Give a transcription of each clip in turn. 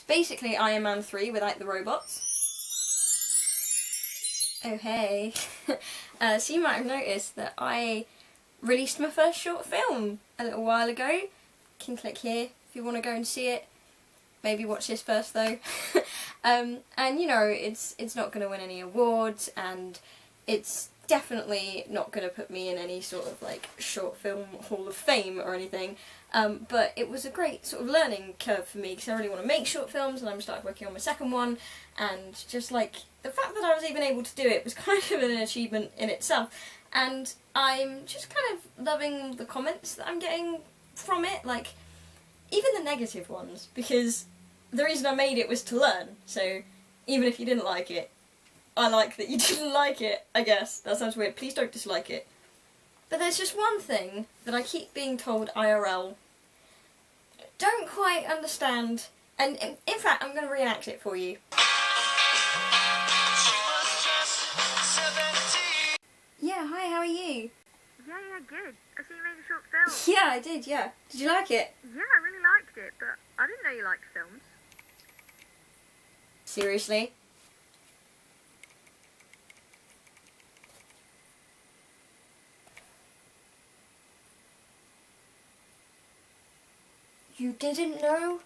Basically Iron Man 3 without the robots. Oh hey. So you might have noticed that I released my first short film a little while ago. You can click here if you want to go and see it. Maybe watch this first though. And you know, it's not going to win any awards, and it's definitely not going to put me in any sort of like short film hall of fame or anything, but it was a great sort of learning curve for me because I really want to make short films, and I'm started working on my second one, and just like the fact that I was even able to do it was kind of an achievement in itself, and I'm just kind of loving the comments that I'm getting from it, like even the negative ones, because the reason I made it was to learn, so even if you didn't like it, I like that you didn't like it, I guess. That sounds weird. Please don't dislike it. But there's just one thing that I keep being told IRL. Don't quite understand. And in fact, I'm going to reenact it for you. Yeah, hi, how are you? Yeah, good. I see you made a short film. Yeah, I did, yeah. Did you like it? Yeah, I really liked it, but I didn't know you liked films. Seriously? You didn't know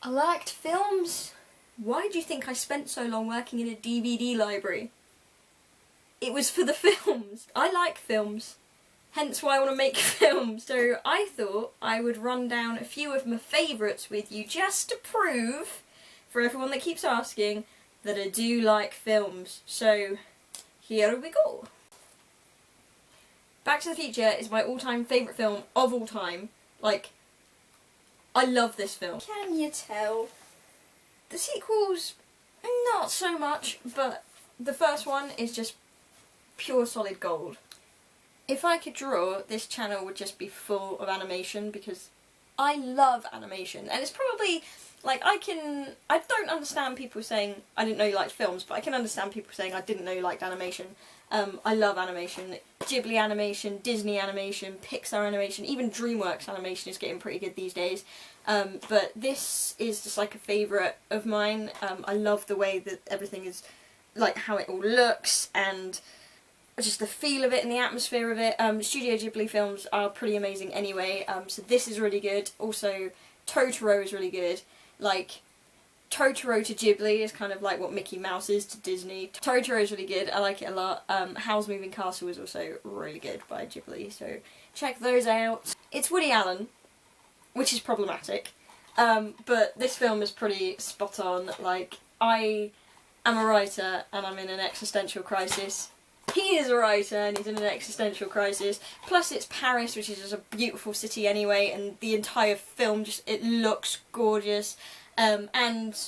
I liked films? Why do you think I spent so long working in a DVD library? It was for the films. I like films. Hence why I want to make films. So I thought I would run down a few of my favourites with you just to prove, for everyone that keeps asking, that I do like films. So here we go. Back to the Future is my all-time favourite film of all time. Like, I love this film. Can you tell? The sequels, not so much, but the first one is just pure solid gold. If I could draw, this channel would just be full of animation because I love animation. And it's probably, like, I don't understand people saying I didn't know you liked films, but I can understand people saying I didn't know you liked animation. I love animation. Ghibli animation, Disney animation, Pixar animation, even DreamWorks animation is getting pretty good these days. But this is just like a favourite of mine. I love the way that everything is, like how it all looks, and just the feel of it and the atmosphere of it. Studio Ghibli films are pretty amazing anyway, so this is really good. Also, Totoro is really good. Like, Totoro to Ghibli is kind of like what Mickey Mouse is to Disney. Totoro is really good, I like it a lot. Howl's Moving Castle is also really good by Ghibli, so check those out. It's Woody Allen, which is problematic, but this film is pretty spot on. Like, I am a writer and I'm in an existential crisis. He is a writer and he's in an existential crisis. Plus it's Paris, which is just a beautiful city anyway, and the entire film just, it looks gorgeous. And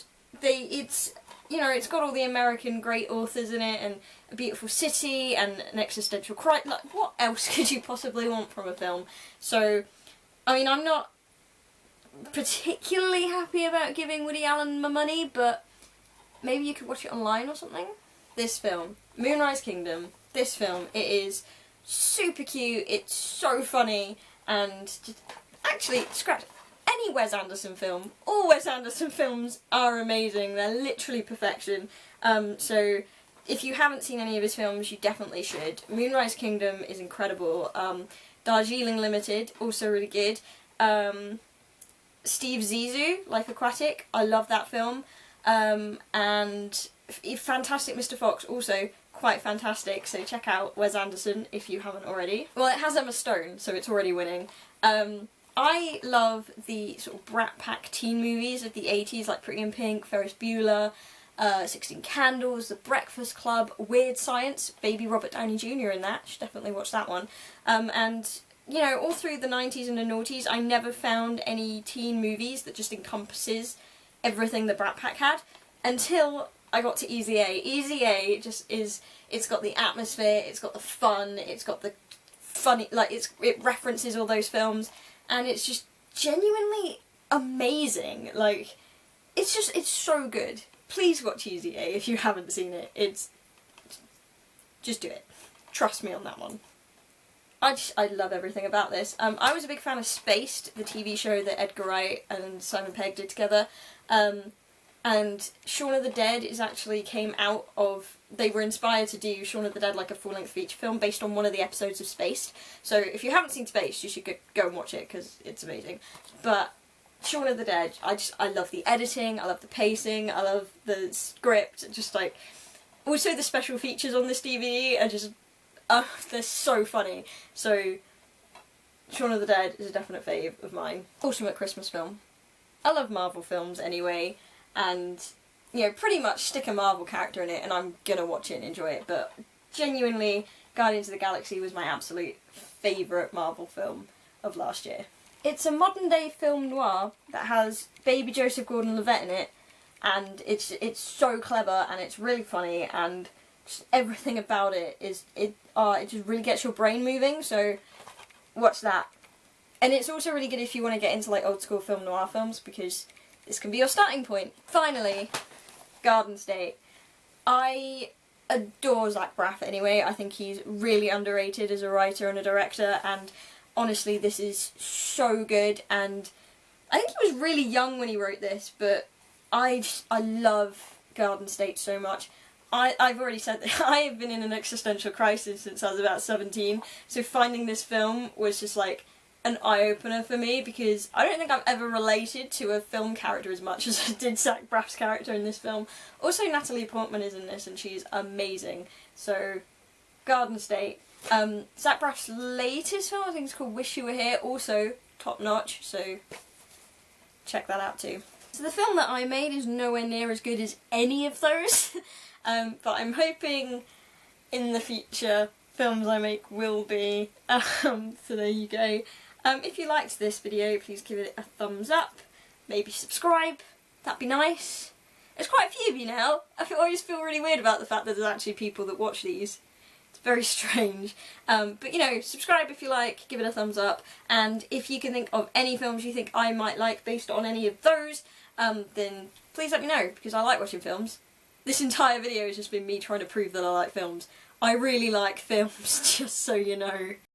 it's, you know, it's got all the American great authors in it, and a beautiful city, and an existential crisis. Like, what else could you possibly want from a film? So, I mean, I'm not particularly happy about giving Woody Allen my money, but maybe you could watch it online or something. This film, Moonrise Kingdom, this film, it is super cute, it's so funny, and just, actually, scratch any Wes Anderson film. All Wes Anderson films are amazing, they're literally perfection. So if you haven't seen any of his films, you definitely should. Moonrise Kingdom is incredible. Darjeeling Limited, also really good. Steve Zissou, Life Aquatic, I love that film. And Fantastic Mr. Fox, also quite fantastic, so check out Wes Anderson if you haven't already. Well, it has Emma Stone, so it's already winning. I love the sort of Brat Pack teen movies of the 80s, like Pretty in Pink, Ferris Bueller, 16 Candles, The Breakfast Club, Weird Science, Baby Robert Downey Jr. in that, you should definitely watch that one. And, you know, all through the 90s and the noughties, I never found any teen movies that just encompasses everything the Brat Pack had, until I got to Easy A. Easy A just is, it's got the atmosphere, it's got the fun, it's got the funny, like, it references all those films, and it's just genuinely amazing. Like, it's so good. Please watch Easy A if you haven't seen it. Just do it. Trust me on that one. I love everything about this. I was a big fan of Spaced, the TV show that Edgar Wright and Simon Pegg did together. and Shaun of the Dead came out of, they were inspired to do Shaun of the Dead like a full-length feature film based on one of the episodes of Spaced. So if you haven't seen Spaced, you should go and watch it because it's amazing. But Shaun of the Dead, I love the editing, I love the pacing, I love the script, just like, also the special features on this DVD are just, they're so funny. So Shaun of the Dead is a definite fave of mine. Ultimate Christmas film. I love Marvel films anyway, and, you know, pretty much stick a Marvel character in it and I'm gonna watch it and enjoy it, but genuinely, Guardians of the Galaxy was my absolute favourite Marvel film of last year. It's a modern day film noir that has baby Joseph Gordon-Levitt in it, and it's so clever and it's really funny, and just everything about it it just really gets your brain moving, so watch that. And it's also really good if you want to get into like old school film noir films, because this can be your starting point. Finally, Garden State. I adore Zach Braff anyway. I think he's really underrated as a writer and a director, and honestly this is so good, and I think he was really young when he wrote this, but I love Garden State so much. I've already said that I have been in an existential crisis since I was about 17, so finding this film was just like an eye-opener for me, because I don't think I've ever related to a film character as much as I did Zach Braff's character in this film. Also, Natalie Portman is in this and she's amazing. So, Garden State. Zach Braff's latest film, I think it's called Wish You Were Here, also top notch, so check that out too. So the film that I made is nowhere near as good as any of those, but I'm hoping in the future films I make will be, so there you go. If you liked this video, please give it a thumbs up, maybe subscribe, that'd be nice. There's quite a few of you now. I always feel really weird about the fact that there's actually people that watch these. It's very strange. But you know, subscribe if you like, give it a thumbs up, and if you can think of any films you think I might like based on any of those, then please let me know, because I like watching films. This entire video has just been me trying to prove that I like films. I really like films, just so you know.